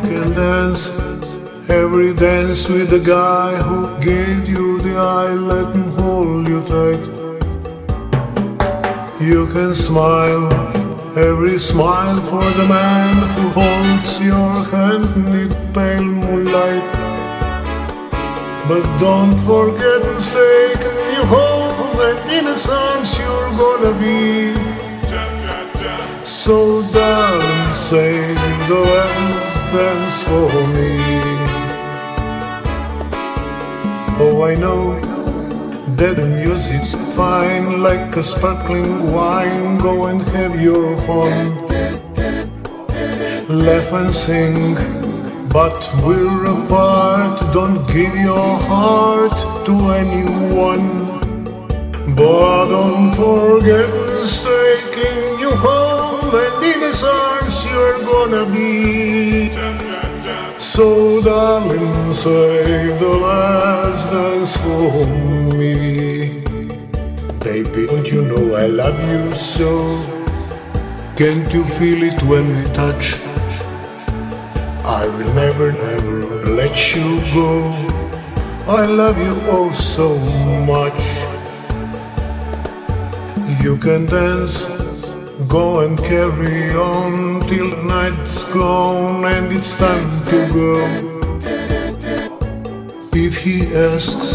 can dance every dance with the guy who gave you the eye, let him hold you tight. You can smile every smile for the man who holds your hand in pale moonlight. But don't forget he's taking you home, and in his arms you're gonna be. So darling, save the last dance for me. Oh, I know that the music's fine, like a sparkling wine. Go and have your fun, laugh and sing, but we're apart. Don't give your heart to anyone, but don't forget he's taking you home, and in his arms you're gonna be. So darling, save the last dance for me. Baby, don't you know I love you so? Can't you feel it when we touch? I will never, never let you go. I love you oh so much. You can dance, go and carry on till the night's gone and it's time to go. If he asks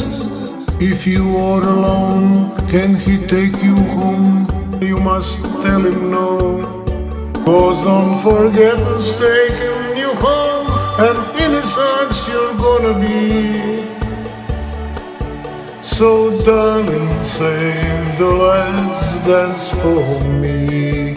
if you are alone, can he take you home? You must tell him no, 'cause don't forget he's taking you home, and in his arms you're gonna be. So darling, save the last dance for me.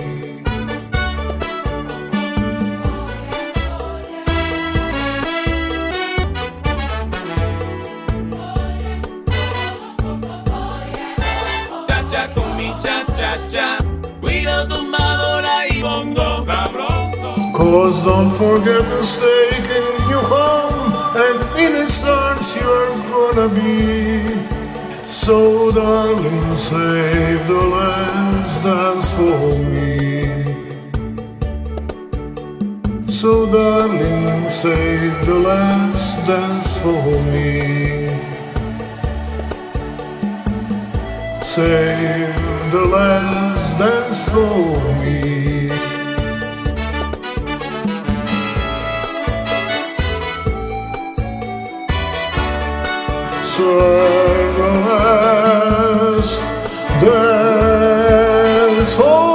Cha con mi cha-cha-cha, cuida tomadora y bongo sabroso. 'Cause don't forget he's taking you home, and in his arms you're gonna be. So darling, save the last dance for me. So darling, save the last dance for me. Save the last dance for me. Save the last dance for me.